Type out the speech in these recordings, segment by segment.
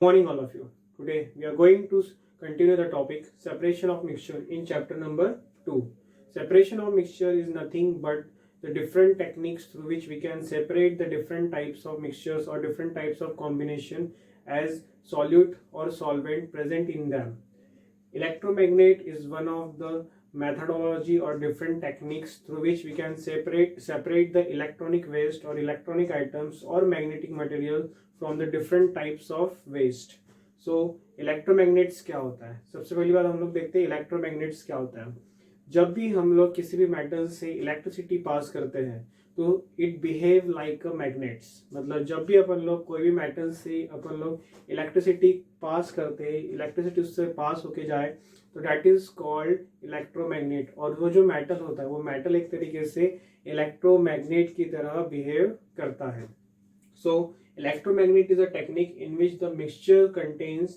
Morning, all of you. Today we are going to continue the topic separation of mixture in chapter number 2. Separation of mixture is nothing but the different techniques through which we can separate the different types of mixtures or different types of combination as solute or solvent present in them. Electromagnet is one of the methodology or different techniques through which we can separate the electronic waste or electronic items or magnetic material from the different types of waste. So electromagnets क्या होता है? सबसे पहली बात हम लोग देखते हैं इलेक्ट्रोमैग्नेट्स क्या होता है. जब भी हम लोग किसी भी मेटल से इलेक्ट्रिसिटी पास करते हैं तो it behave like a magnets. मतलब जब भी अपन लोग कोई भी मेटल से अपन लोग इलेक्ट्रिसिटी पास करते हैं, इलेक्ट्रिसिटी उससे पास होके जाए तो डैट इज कॉल्ड इलेक्ट्रोमैग्नेट. और वो जो मेटल होता है वो मेटल एक तरीके से इलेक्ट्रोमैग्नेट की तरह बिहेव करता है. सो electromagnet is a technique in which the mixture contains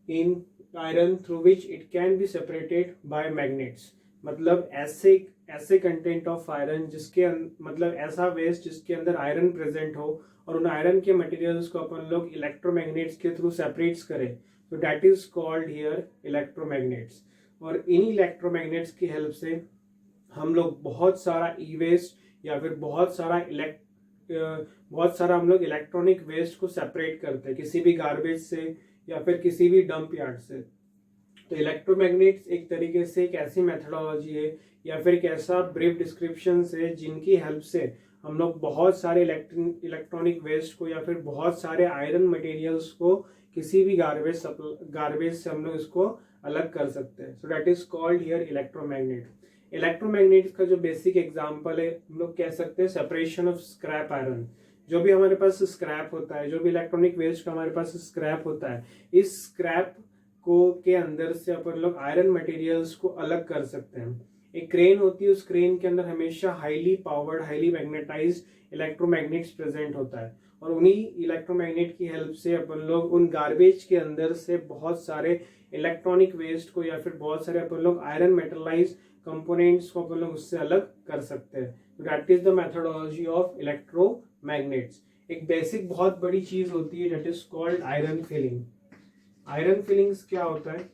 in iron through which it can be separated by magnets. मतलब ऐसे कंटेंट ऑफ आयरन जिसके मतलब ऐसा वेस्ट जिसके अंदर आयरन प्रेजेंट हो और उन आयरन के मटेरियल्स को अपन लोग इलेक्ट्रोमैग्नेट्स के थ्रू सेपरेट्स करें तो that is called here electromagnets. और इन इलेक्ट्रोमैग्नेट्स की हेल्प से हम लोग बहुत सारा ई वेस्ट या फिर बहुत सारा हम लोग इलेक्ट्रॉनिक वेस्ट को सेपरेट करते हैं किसी भी गार्बेज से या फिर किसी भी डंप यार्ड से. तो इलेक्ट्रोमैग्नेट्स एक तरीके से एक ऐसी मेथडोलॉजी है या फिर एक ऐसा ब्रीफ डिस्क्रिप्शन है जिनकी हेल्प से हम लोग बहुत सारे इलेक्ट्रॉनिक वेस्ट को या फिर बहुत सारे आयरन मटेरियल्स को किसी भी गार्बेज से हम लोग इसको अलग कर सकते हैं. So that is called here electromagnet. Electromagnets का जो बेसिक एग्जांपल है हम लोग कह सकते हैं सेपरेशन ऑफ स्क्रैप आयरन. जो भी हमारे पास स्क्रैप होता है, जो भी इलेक्ट्रॉनिक वेस्ट का हमारे पास स्क्रैप होता है, इस स्क्रैप को के अंदर से अपन लोग आयरन मटेरियल्स को अलग कर सकते हैं. एक क्रेन होती है, उस क्रेन के अंदर हमेशा highly powered highly magnetised electromagnets present होता है और उन्हीं इलेक्ट्रोमैग्नेट की हेल्प से अपन लोग उन गार्बेज के अंदर से बहुत सारे इलेक्ट्रॉनिक वेस्ट को या फिर बहुत सारे अपन लोग आयरन मेटलाइज्ड कंपोनेंट्स को अपन लोग उससे अलग कर सकते हैं. That is the methodology of electromagnets. एक बेसिक बहुत बड़ी चीज होती है that is called iron filling. Iron filings क्या होता है?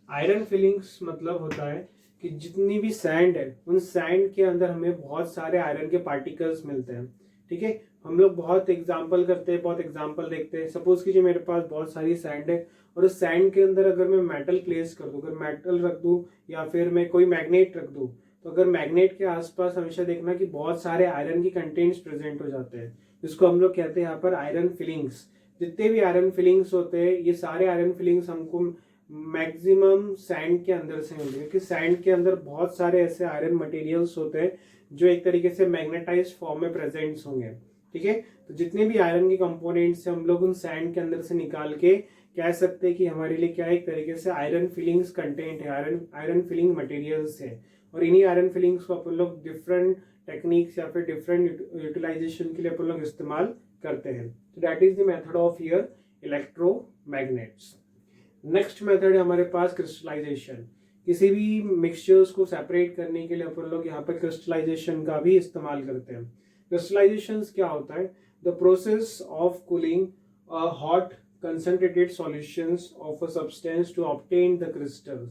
आयरन फिलिंग्स मतलब होता है कि जितनी भी सैंड है उन सैंड के अंदर हमें बहुत सारे आयरन के पार्टिकल्स मिलते हैं. ठीक है, हम लोग बहुत एग्जाम्पल करते हैं, बहुत एग्जाम्पल देखते हैं. सपोज कीजिए मेरे पास बहुत सारी सैंड है और उस सैंड के अंदर अगर मैं मेटल प्लेस कर दूं, अगर मेटल रख दूं या फिर मैं कोई मैग्नेट रख दूं तो अगर मैग्नेट के आसपास हमेशा देखना कि बहुत सारे आयरन के कंटेंट्स प्रेजेंट हो जाते हैं, जिसको हम लोग कहते हैं यहाँ पर आयरन फिलिंग्स. जितने भी आयरन फिलिंग्स होते हैं ये सारे आयरन फिलिंग्स हमको मैक्सिमम सैंड के अंदर से मिलते हैं क्योंकि सैंड के अंदर बहुत सारे ऐसे आयरन मटेरियल्स होते हैं जो एक तरीके से मैग्नेटाइज्ड फॉर्म में प्रेजेंट्स होंगे. ठीक है, तो जितने भी आयरन के कंपोनेंट्स हैं हम लोग उन सैंड के अंदर से निकाल के कह सकते हैं कि हमारे लिए क्या एक तरीके से आयरन फिलिंग्स कंटेंट है, आयरन फिलिंग मटेरियल्स है. और इन्हीं आयरन फिलिंग्स को अपन लोग डिफरेंट टेक्निक्स या फिर डिफरेंट यूटिलाइजेशन के लिए अपन लोग इस्तेमाल करते हैं. तो that is the method of here electromagnets. Next method है हमारे पास क्रिस्टलाइजेशन. किसी भी मिक्सचर्स को सेपरेट करने के लिए अपन लोग यहाँ पर क्रिस्टलाइजेशन का भी इस्तेमाल करते हैं. क्रिस्टलाइजेशन क्या होता है? The process of cooling a hot concentrated solutions of a substance to obtain the crystals.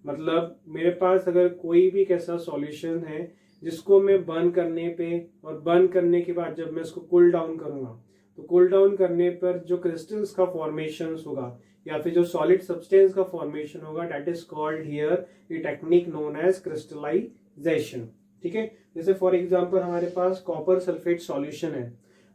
मतलब मेरे पास अगर कोई भी कैसा सॉल्यूशन है जिसको मैं बर्न करने पे और बर्न करने के बाद जब मैं इसको कूल डाउन करूंगा तो कूल डाउन करने पर जो क्रिस्टल्स का फॉर्मेशन होगा या फिर जो सॉलिड सब्सटेंस का फॉर्मेशन होगा that is called here the technique known as crystallization. ठीक है, जैसे फॉर एग्जांपल हमारे पास कॉपर सल्फेट सॉल्यूशन है.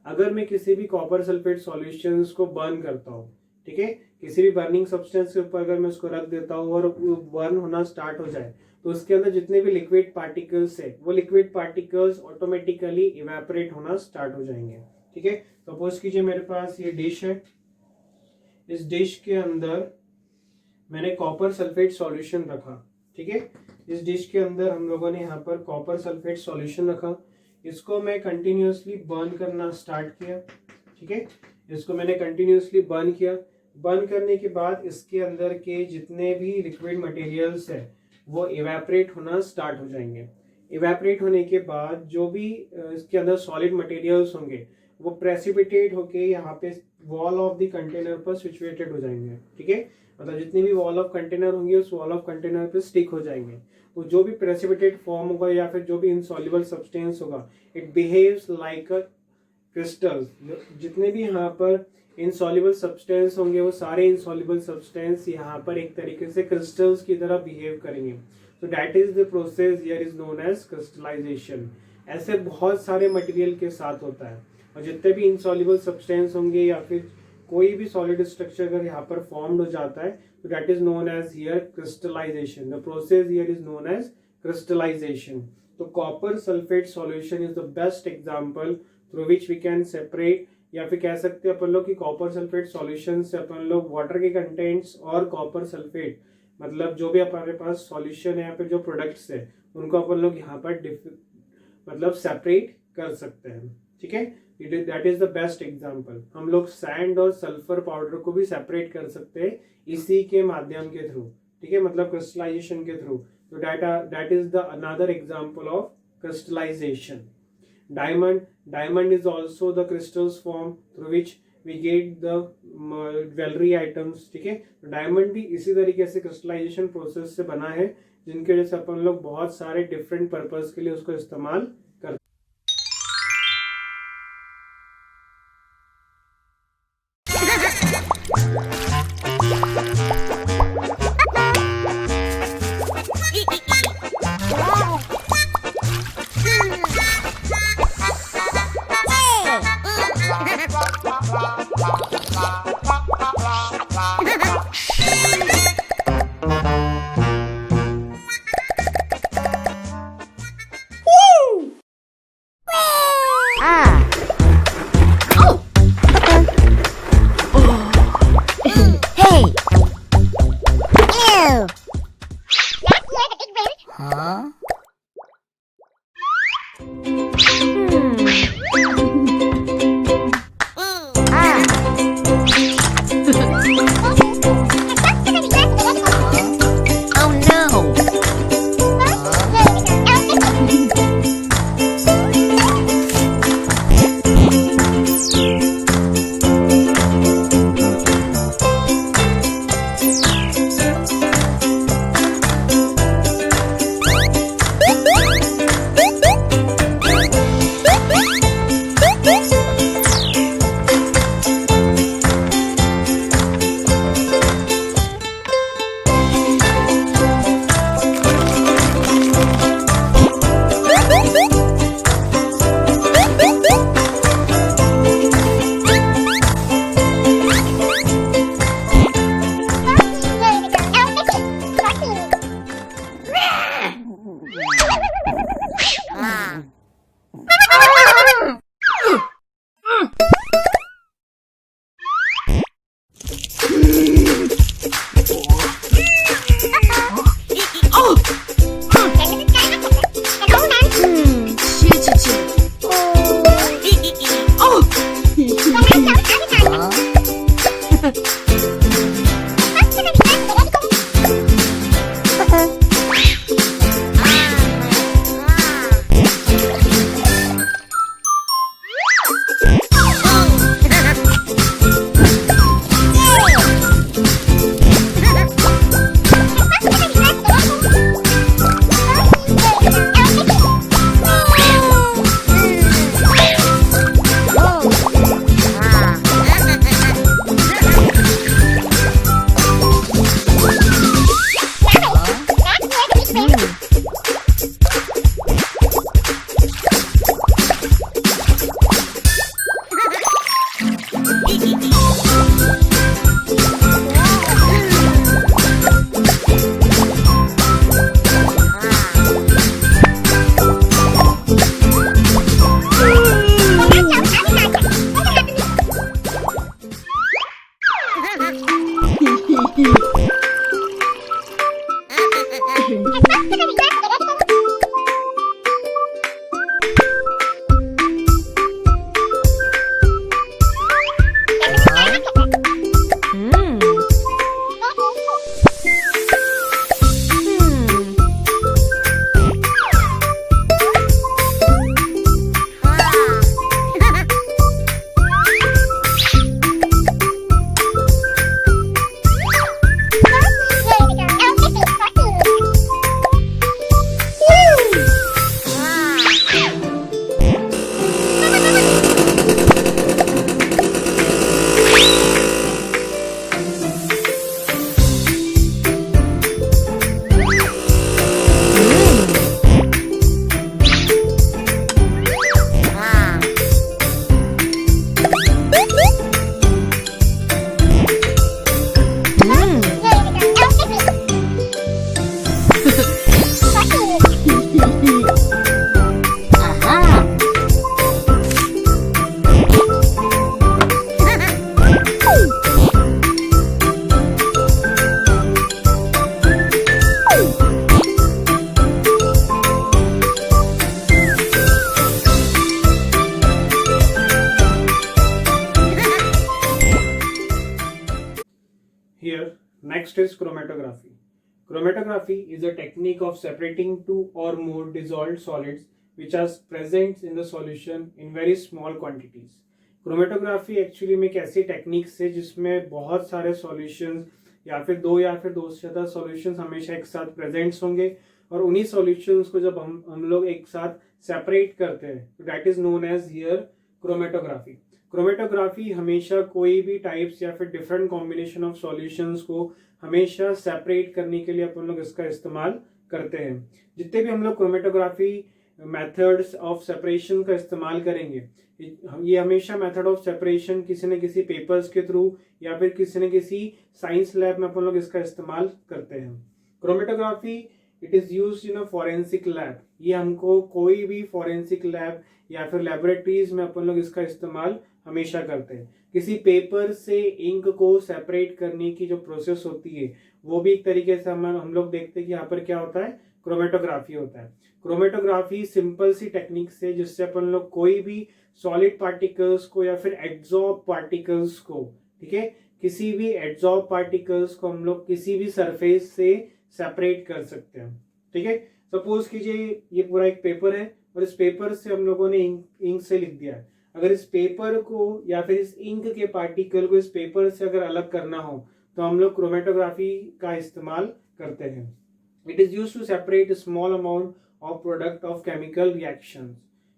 अगर मैं किसी भी कॉपर सल्फेट सॉल्यूशंस को बर्न करता हूँ, ठीक है, किसी भी बर्निंग सब्सटेंस के ऊपर अगर मैं उसको रख देता हूँ और बर्न होना स्टार्ट हो जाए तो उसके अंदर जितने भी लिक्विड पार्टिकल्स है वो लिक्विड पार्टिकल्स ऑटोमेटिकली इवेपोरेट होना स्टार्ट हो जाएंगे. ठीक है, सपोज कीजिए मेरे पास ये डिश है. इस डिश के अंदर मैंने कॉपर सल्फेट सॉल्यूशन रखा. ठीक है, इस डिश के अंदर हम लोगों ने यहाँ पर कॉपर सल्फेट सॉल्यूशन रखा. इसको मैं कंटिन्यूअसली बर्न करना स्टार्ट किया. ठीक है, इसको मैंने कंटिन्यूअसली बर्न किया. बर्न करने के बाद इसके अंदर के जितने भी लिक्विड मटेरियल्स है वो इवेपोरेट होना स्टार्ट हो जाएंगे. इवेपोरेट होने के बाद जो भी इसके अंदर सॉलिड मटेरियल्स होंगे वो प्रेसिपिटेट होके यहाँ पे वॉल ऑफ द कंटेनर पर सिचुएटेड हो जाएंगे, ठीक है, मतलब जितनी भी वॉल ऑफ कंटेनर होंगी उस वॉल ऑफ कंटेनर पे स्टिक हो जाएंगे। तो जो भी प्रेसिपिटेट फॉर्म होगा या फिर जो भी इनसॉल्युबल सब्सटेंस होगा, it behaves like a crystal. जितने भी यहाँ पर इनसॉल्युबल सब्सटेंस होंगे वो सारे इनसॉल्युबल सब्सटेंस यहाँ पर एक तरीके से क्रिस्टल्स की तरह बिहेव करेंगे। तो that is the process here is known as crystallization. ऐसे बहुत सारे मटेरियल के साथ होता है, और जितने भी इनसॉल्युबल सब्सटेंस होंगे या फिर कोई भी सॉलिड स्ट्रक्चर अगर यहाँ पर फॉर्म्ड हो जाता है तो that is known as here crystallisation. The process here is known as crystallisation. तो copper sulphate solution is the best example through which we can separate, या फिर कह सकते हैं अपन लोग कि कॉपर सल्फेट सॉल्यूशन से अपन लोग वाटर के कंटेंट्स और कॉपर सल्फेट मतलब जो भी हमारे पास सॉल्यूशन है या फिर जो प्रोडक्ट्स है उनको अपन लोग यहाँ पर मतलब सेपरेट कर सकते हैं, ठीक है। That is the best example. हम लोग सैंड और सल्फर पाउडर को भी सेपरेट कर सकते हैं इसी के माध्यम के थ्रू, ठीक है, मतलब क्रिस्टलाइजेशन के थ्रू। तो that is the another example of crystallization. Diamond is also the crystals form through which we get the jewellery items, ठीक है। तो डायमंड भी इसी तरीके से क्रिस्टलाइजेशन प्रोसेस से बना है, जिनके वजह से अपन लोग बहुत सारे डिफरेंट पर्पस के लिए उसको इस्तेमाल करते Huh? Here, next is chromatography. Chromatography is a technique of separating two or more dissolved solids which are present in the solution in very small quantities. Chromatography actually में एक ऐसी टेक्निक है जिसमें बहुत सारे सॉल्यूशंस या फिर दो से ज़्यादा सॉल्यूशंस हमेशा एक साथ प्रेजेंट्स होंगे और उन्हीं सॉल्यूशंस को जब हम लोग एक साथ सेपरेट करते हैं तो that is known as here chromatography. Chromatography हमेशा कोई भी टाइप्स या फिर डिफरेंट कॉम्बिनेशन ऑफ सॉल्यूशंस को हमेशा सेपरेट करने के लिए अपन लोग इसका इस्तेमाल करते हैं. जितने भी हम लोग क्रोमेटोग्राफी मेथड्स ऑफ सेपरेशन का इस्तेमाल करेंगे ये हमेशा मेथड ऑफ सेपरेशन किसी न किसी पेपर्स के थ्रू या फिर किसी न किसी साइंस लैब में अपन लोग इसका इस्तेमाल करते हैं. Chromatography it is used in a forensic lab. ये हमको कोई भी फॉरेंसिक लैब या फिर लेबोरेटरीज में अपन लोग इसका इस्तेमाल हमेशा करते हैं. किसी पेपर से इंक को सेपरेट करने की जो प्रोसेस होती है वो भी एक तरीके से हम लोग देखते हैं कि यहाँ पर क्या होता है, क्रोमेटोग्राफी होता है. क्रोमेटोग्राफी सिंपल सी टेक्निक से जिससे अपन लोग कोई भी सॉलिड पार्टिकल्स को या फिर एड्सॉर्ब पार्टिकल्स को, ठीक है, किसी भी एड्सॉर्ब पार्टिकल्स को हम लोग किसी भी सरफेस से सेपरेट कर सकते हैं. ठीक है, सपोज कीजिए ये पूरा एक पेपर है और इस पेपर से हम लोगों ने इंक से लिख दिया है. अगर इस पेपर को या फिर इस इंक के पार्टिकल को इस पेपर से अगर अलग करना हो तो हम लोग क्रोमेटोग्राफी का इस्तेमाल करते हैं. It is used to separate small amount of product of chemical reactions.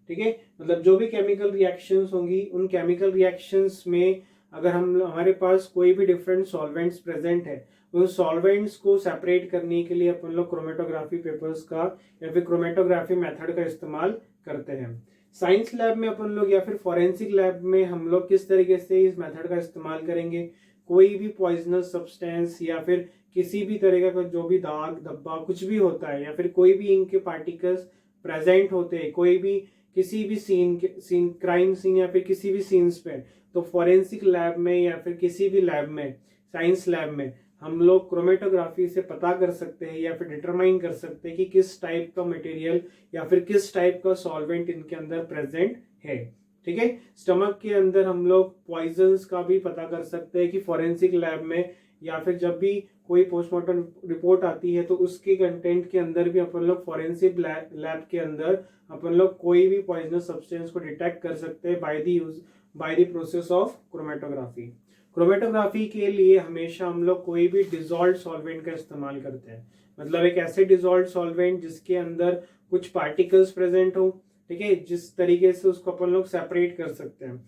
ठीक है, मतलब जो भी केमिकल रिएक्शंस होंगी उन केमिकल रिएक्शंस में अगर हमारे पास कोई भी डिफरेंट सॉल्वेंट्स प्रेजेंट है उन सॉल्वेंट्स को सेपरेट करने के लिए अपन लोग क्रोमेटोग्राफी पेपर्स का या फिर क्रोमेटोग्राफी मेथड का इस्तेमाल करते हैं. साइंस लैब में अपन लोग या फिर फॉरेंसिक लैब में हम लोग किस तरीके से इस मेथड का इस्तेमाल करेंगे, कोई भी पॉइजनस सब्सटेंस या फिर किसी भी तरह का जो भी दाग धब्बा कुछ भी होता है या फिर कोई भी इंक के पार्टिकल्स प्रेजेंट होते हैं कोई भी किसी भी सीन क्राइम सीन या फिर किसी भी सीन्स पे, तो फॉरेंसिक लैब में या फिर किसी भी लैब में साइंस लैब में हम लोग क्रोमेटोग्राफी से पता कर सकते हैं या फिर डिटरमाइन कर सकते हैं कि किस टाइप का मटेरियल या फिर किस टाइप का सॉल्वेंट इनके अंदर प्रेजेंट है. ठीक है, स्टमक के अंदर हम लोग पॉइजन्स का भी पता कर सकते हैं कि फॉरेंसिक लैब में या फिर जब भी कोई पोस्टमार्टम रिपोर्ट आती है तो उसके कंटेंट के अंदर भी अपन लोग फॉरेंसिक लैब के अंदर अपन लोग कोई भी पॉइजनस सब्सटेंस को डिटेक्ट कर सकते हैं by the process of chromatography. Chromatography के लिए हमेशा हम लोग कोई भी डिजॉल्व सॉल्वेंट का इस्तेमाल करते हैं. मतलब एक ऐसे डिजॉल्व सॉल्वेंट जिसके अंदर कुछ पार्टिकल्स प्रेजेंट हो, ठीक है, जिस तरीके से उसको अपन लोग सेपरेट कर सकते हैं.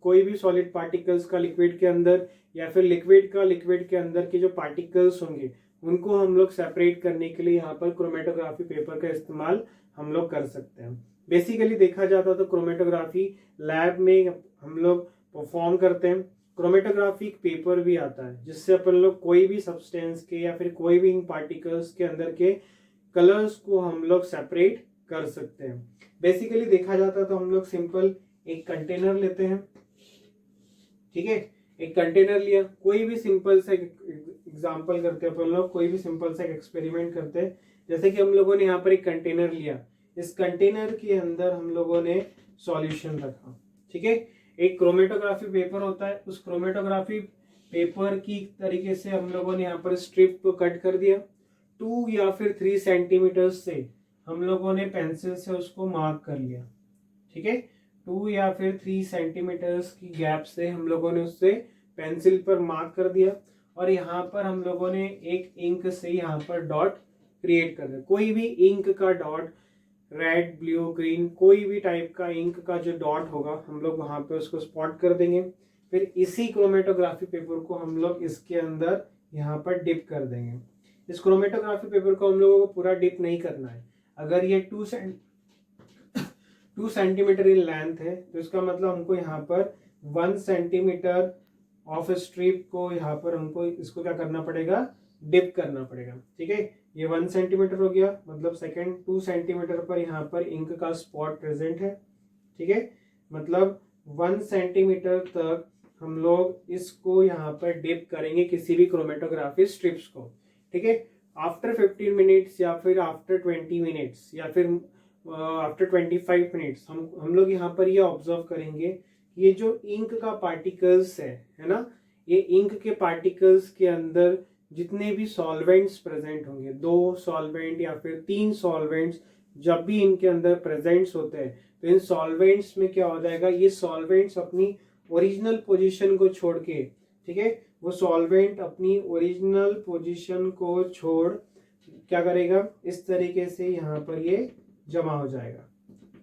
कोई भी सॉलिड पार्टिकल्स का लिक्विड के अंदर या फिर लिक्विड के अंदर के जो पार्टिकल्स होंगे उनको हम लोग सेपरेट करने के लिए यहाँ पर क्रोमेटोग्राफी पेपर का इस्तेमाल हम लोग कर सकते हैं. बेसिकली देखा जाता तो क्रोमेटोग्राफी लैब में हम लोग परफॉर्म करते हैं. क्रोमेटोग्राफी पेपर भी आता है जिससे अपन लोग कोई भी सब्सटेंस के या फिर कोई भी पार्टिकल्स के अंदर के कलर्स को हम लोग सेपरेट कर सकते हैं. बेसिकली देखा जाता तो हम लोग सिंपल एक कंटेनर लेते हैं. ठीक है, एक कंटेनर लिया, कोई भी सिंपल सा एग्जांपल करते हैं अपन लोग, कोई भी सिंपल सा एक्सपेरिमेंट करते हैं. जैसे कि हम लोगों ने यहाँ पर एक कंटेनर लिया, इस कंटेनर के अंदर हम लोगों ने सॉल्यूशन रखा. ठीक है, एक क्रोमेटोग्राफी पेपर होता है, उस क्रोमेटोग्राफी पेपर की तरीके से हम लोगों ने यहाँ पर स्ट्रिप को कट कर दिया. 2 या फिर 3 सेंटीमीटर से हम लोगों ने पेंसिल से उसको मार्क कर लिया. ठीक है, 2 या फिर 3 सेंटीमीटर्स की गैप से हम लोगों ने उससे पेंसिल पर मार्क कर दिया और यहाँ पर हम लोगों ने एक इंक से यहाँ पर डॉट क्रिएट कर दिया. कोई भी इंक का डॉट, रेड, ब्लू, ग्रीन, कोई भी टाइप का इंक का जो डॉट होगा हम लोग वहां पे उसको स्पॉट कर देंगे. फिर इसी क्रोमेटोग्राफी पेपर को हम लोग इसके अंदर यहाँ पर डिप कर देंगे. इस क्रोमेटोग्राफी पेपर को हम लोगों को पूरा डिप नहीं करना है. अगर ये 2 सेंटीमीटर इन लेंथ है तो इसका मतलब हमको यहाँ पर 1 सेंटीमीटर ऑफ स्ट्रिप को यहाँ पर हमको इसको क्या करना पड़ेगा, डिप करना पड़ेगा. ठीक है, ये 1 सेंटीमीटर हो गया, मतलब सेकेंड 2 सेंटीमीटर पर यहाँ पर इंक का स्पॉट प्रेजेंट है. ठीक है, मतलब 1 सेंटीमीटर तक हम लोग इसको यहाँ पर डिप करेंगे किसी भी क्रोमेटोग्राफी स्ट्रिप्स को, ठीक है। आफ्टर 15 मिनट्स या फिर आफ्टर 20 मिनट्स या फिर आफ्टर 25 मिनट्स हम लोग यहाँ पर ये ऑब्जर्व करेंगे, ये जो इंक का पार्टिकल्स है ना, ये इंक के पार्टिकल्स के अंदर जितने भी सॉल्वेंट्स प्रेजेंट होंगे, 2 सॉल्वेंट या फिर 3 सॉल्वेंट्स जब भी इनके अंदर प्रेजेंट्स होते हैं, तो इन सॉल्वेंट्स में क्या हो जाएगा, ये सॉल्वेंट्स अपनी ओरिजिनल पोजीशन को छोड़ के, ठीक है, वो सॉल्वेंट अपनी ओरिजिनल पोजीशन को छोड़ क्या करेगा, इस तरीके से यहाँ पर ये जमा हो जाएगा,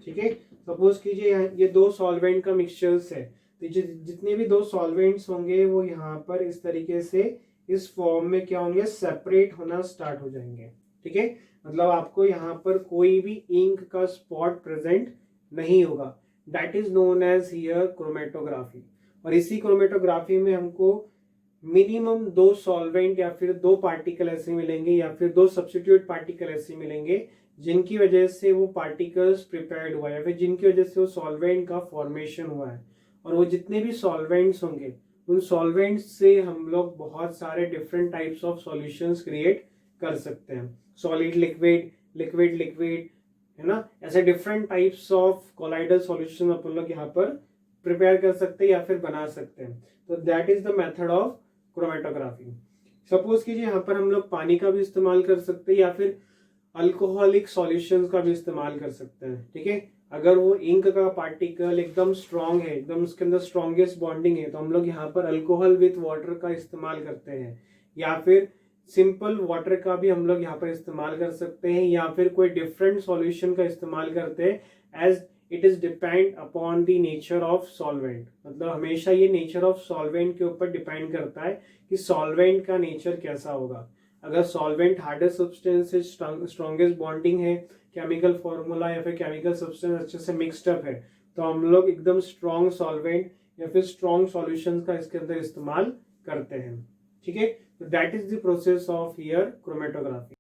ठीक है। सपोज कीजिए ये 2 सॉल्वेंट का मिक्सचर्स है, तो जितने भी 2 सॉल्वेंट्स होंगे वो यहाँ पर इस तरीके से इस फॉर्म में क्या होंगे, सेपरेट होना स्टार्ट हो जाएंगे, ठीक है। मतलब आपको यहाँ पर कोई भी इंक का स्पॉट प्रेजेंट नहीं होगा। That is known as here chromatography. और इसी क्रोमेटोग्राफी में हमको मिनिमम 2 सॉल्वेंट या फिर 2 पार्टिकल ऐसे मिलेंगे या फिर 2 सब्स्टिट्यूट पार्टिकल ऐसे मिलेंगे जिनकी वजह से वो पार्टिकल्स प्रिपेयर्ड हुआ है या फिर जिनकी वजह से वो सॉल्वेंट का फॉर्मेशन हुआ है। और वो जितने भी सॉल्वेंट्स होंगे उन सॉल्वेंट्स से हम लोग बहुत सारे different types of solutions create कर सकते हैं। सॉलिड लिक्विड, लिक्विड लिक्विड, है ना, ऐसे different types of colloidal solution अपन लोग यहाँ पर प्रिपेयर कर सकते हैं या फिर बना सकते हैं। तो that is the method of chromatography. Suppose कीजिए यहाँ पर हम लोग पानी का भी इस्तेमाल कर सकते हैं या फिर अल्कोहलिक सॉल्यूशंस का भी इस्तेमाल कर सकते हैं, ठीक है। अगर वो इंक का पार्टिकल एकदम स्ट्रांग है, एकदम उसके अंदर स्ट्रॉन्गेस्ट बॉन्डिंग है, तो हम लोग यहाँ पर अल्कोहल विथ वाटर का इस्तेमाल करते हैं या फिर सिंपल वाटर का भी हम लोग यहाँ पर इस्तेमाल कर सकते हैं या फिर कोई डिफरेंट सॉल्यूशन का इस्तेमाल करते हैं as it is depend upon the nature of solvent. मतलब हमेशा ये नेचर ऑफ सॉल्वेंट के ऊपर डिपेंड करता है कि सॉल्वेंट का नेचर कैसा होगा। अगर सॉल्वेंट हार्डेस्ट सब्सटेंस से स्ट्रॉन्गेस्ट बॉन्डिंग है, केमिकल फॉर्मूला या फिर केमिकल सब्सटेंस अच्छे से मिक्सड अप है, तो हम लोग एकदम स्ट्रॉन्ग सॉल्वेंट या फिर स्ट्रॉन्ग सॉल्यूशंस का इसके अंदर इस्तेमाल करते हैं, ठीक है। तो that is the process of here chromatography.